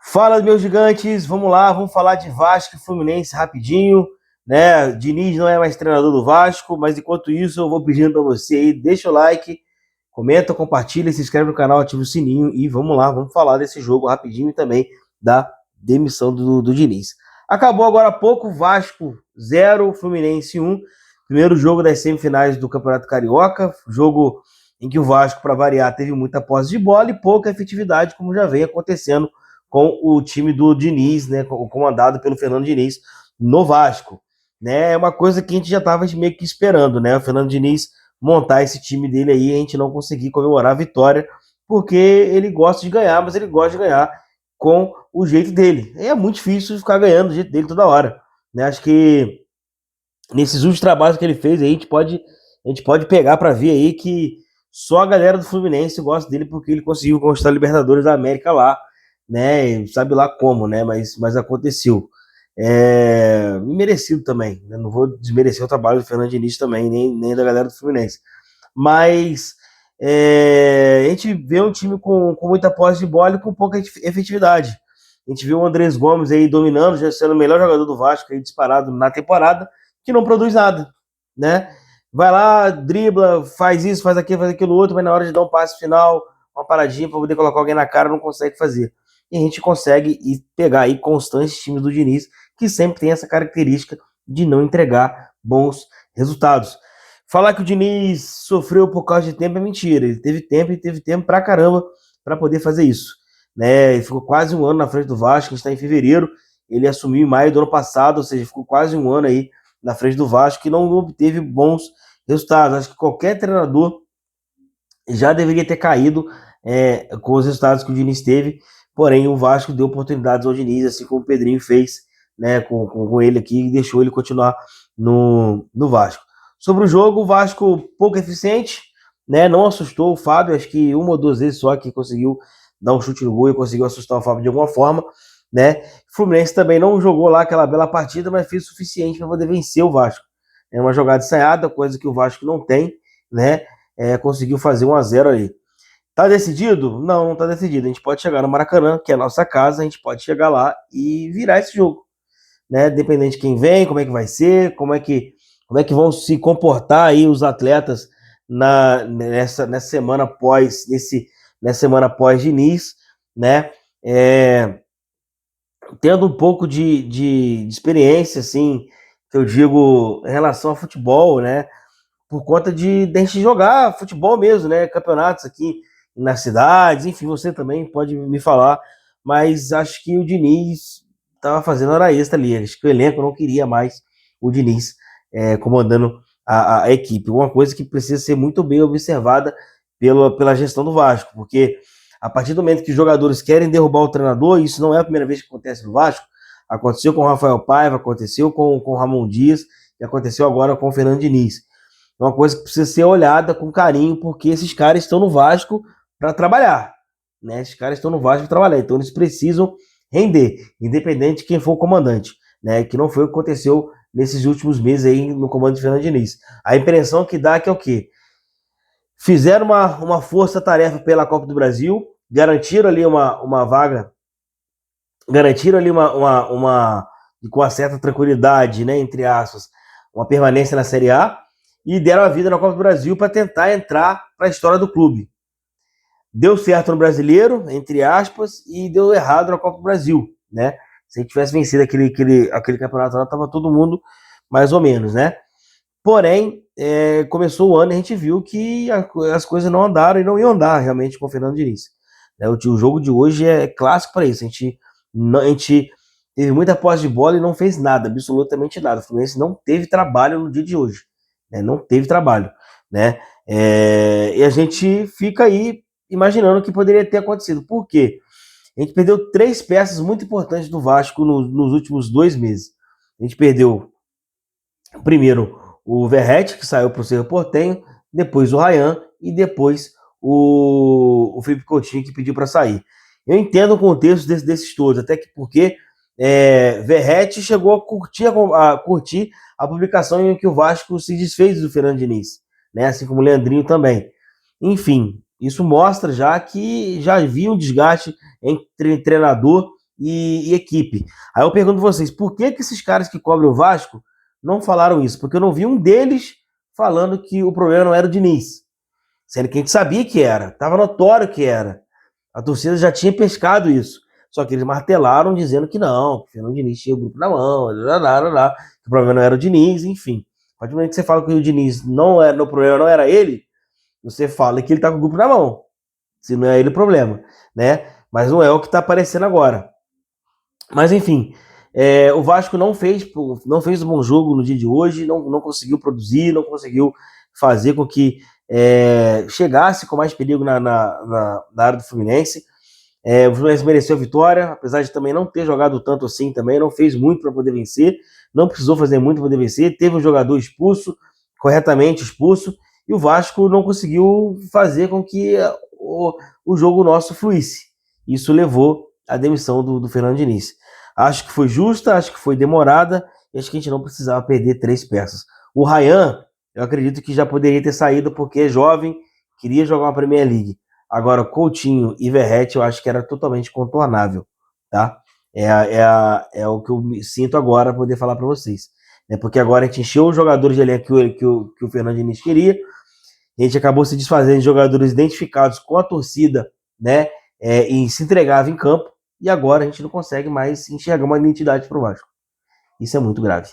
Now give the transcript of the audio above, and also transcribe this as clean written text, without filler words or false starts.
Fala, meus gigantes, vamos lá, vamos falar de Vasco e Fluminense rapidinho, né? Diniz não é mais treinador do Vasco, mas enquanto isso eu vou pedindo para você aí, deixa o like, comenta, compartilha, se inscreve no canal, ativa o sininho e vamos lá, vamos falar desse jogo rapidinho e também da demissão do Diniz. Acabou agora há pouco, Vasco 0, Fluminense 1, primeiro jogo das semifinais do Campeonato Carioca, jogo em que o Vasco, para variar, teve muita posse de bola e pouca efetividade, como já vem acontecendo com o time do Diniz, né, comandado pelo Fernando Diniz no Vasco, né? É uma coisa que a gente já estava meio que esperando, né? O Fernando Diniz montar esse time dele aí, a gente não conseguir comemorar a vitória, porque ele gosta de ganhar, mas ele gosta de ganhar com o jeito dele. É muito difícil ficar ganhando do jeito dele toda hora, né? Acho que nesses últimos trabalhos que ele fez aí, a gente pode pegar para ver aí que só a galera do Fluminense gosta dele porque ele conseguiu conquistar a Libertadores da América lá, né? Sabe lá como, né? Mas aconteceu. Merecido também, né? Não vou desmerecer o trabalho do Fernando Diniz também, nem da galera do Fluminense. Mas a gente vê um time com muita posse de bola e com pouca efetividade. A gente viu o Andrés Gomes aí dominando, já sendo o melhor jogador do Vasco aí disparado na temporada, que não produz nada, né? Vai lá, dribla, faz isso, faz aquilo outro, mas na hora de dar um passe final, uma paradinha para poder colocar alguém na cara, não consegue fazer. E a gente consegue pegar aí constantes times do Diniz, que sempre tem essa característica de não entregar bons resultados. Falar que o Diniz sofreu por causa de tempo é mentira. Ele teve tempo pra caramba para poder fazer isso, né? Ele ficou quase um ano na frente do Vasco, a gente está em fevereiro, ele assumiu em maio do ano passado, ou seja, ficou quase um ano aí na frente do Vasco, que não obteve bons resultados. Acho que qualquer treinador já deveria ter caído com os resultados que o Diniz teve, porém o Vasco deu oportunidades ao Diniz, assim como o Pedrinho fez, né, com ele aqui, e deixou ele continuar no Vasco. Sobre o jogo, o Vasco pouco eficiente, né, não assustou o Fábio, acho que uma ou duas vezes só que conseguiu dar um chute no gol e conseguiu assustar o Fábio de alguma forma, né. O Fluminense também não jogou lá aquela bela partida, mas fez o suficiente para poder vencer o Vasco. É uma jogada ensaiada, coisa que o Vasco não tem, né, conseguiu fazer 1-0 ali. Tá decidido? Não, não tá decidido. A gente pode chegar no Maracanã, que é a nossa casa, a gente pode chegar lá e virar esse jogo, né? Dependente de quem vem, como é que vai ser, como é que vão se comportar aí os atletas nessa semana nessa semana pós Diniz, né? Tendo um pouco de experiência, assim, que eu digo em relação ao futebol, né? Por conta de a gente jogar futebol mesmo, né? Campeonatos aqui nas cidades, enfim, você também pode me falar, mas acho que o Diniz estava fazendo hora extra ali. Acho que o elenco não queria mais o Diniz comandando a equipe. Uma coisa que precisa ser muito bem observada pela gestão do Vasco, porque a partir do momento que os jogadores querem derrubar o treinador, isso não é a primeira vez que acontece no Vasco, aconteceu com o Rafael Paiva, aconteceu com o Ramon Dias e aconteceu agora com o Fernando Diniz. É uma coisa que precisa ser olhada com carinho, porque esses caras estão no Vasco para trabalhar, né? Esses caras estão no Vasco para trabalhar, então eles precisam render, independente de quem for o comandante, né? Que não foi o que aconteceu nesses últimos meses aí no comando de Fernando Diniz. A impressão que dá é que é o quê? Fizeram uma força-tarefa pela Copa do Brasil, garantiram ali uma vaga, garantiram ali com uma certa tranquilidade, né? Entre aspas, uma permanência na Série A, e deram a vida na Copa do Brasil para tentar entrar para a história do clube. Deu certo no Brasileiro, entre aspas, e deu errado na Copa do Brasil, né? Se a gente tivesse vencido aquele campeonato lá, tava todo mundo mais ou menos, né? Porém, começou o ano e a gente viu que as coisas não andaram e não iam andar realmente com o Fernando Diniz. O jogo de hoje é clássico para isso. A gente teve muita posse de bola e não fez nada, absolutamente nada. O Fluminense não teve trabalho no dia de hoje, né? Não teve trabalho, né? E a gente fica aí imaginando o que poderia ter acontecido. Por quê? A gente perdeu 3 peças muito importantes do Vasco nos últimos 2 meses. A gente perdeu, primeiro, o Verratti, que saiu para o Cerro Porteño, depois o Ryan e depois o Felipe Coutinho, que pediu para sair. Eu entendo o contexto desses todos, até que porque Verratti chegou a curtir a publicação em que o Vasco se desfez do Fernando Diniz, né? Assim como o Leandrinho também. Enfim, isso mostra já que já havia um desgaste entre treinador e equipe. Aí eu pergunto a vocês, por que esses caras que cobrem o Vasco não falaram isso? Porque eu não vi um deles falando que o problema não era o Diniz. Sendo que a gente sabia que era, estava notório que era. A torcida já tinha pescado isso. Só que eles martelaram dizendo que não, que o Fernando Diniz tinha o grupo na mão, que o problema não era o Diniz, enfim. A partir do momento que você fala que o Diniz não era, o problema não era ele, você fala que ele tá com o grupo na mão. Se não é ele o problema, né? Mas não é o que tá aparecendo agora. Mas enfim, o Vasco não fez um bom jogo no dia de hoje, não conseguiu produzir, não conseguiu fazer com que chegasse com mais perigo na área do Fluminense. O Fluminense mereceu a vitória, apesar de também não ter jogado tanto assim também, não fez muito para poder vencer, não precisou fazer muito para poder vencer, teve um jogador expulso, corretamente expulso, e o Vasco não conseguiu fazer com que o jogo nosso fluísse. Isso levou à demissão do Fernando Diniz. Acho que foi justa, acho que foi demorada, e acho que a gente não precisava perder 3 peças. O Ryan, eu acredito que já poderia ter saído porque é jovem, queria jogar uma Premier League. Agora, Coutinho e Verratti eu acho que era totalmente contornável, tá? É o que eu sinto agora poder falar para vocês. Porque agora a gente encheu os jogadores de elenco que o Fernando Diniz queria, a gente acabou se desfazendo de jogadores identificados com a torcida, né? E se entregava em campo, e agora a gente não consegue mais enxergar uma identidade para o Vasco. Isso é muito grave.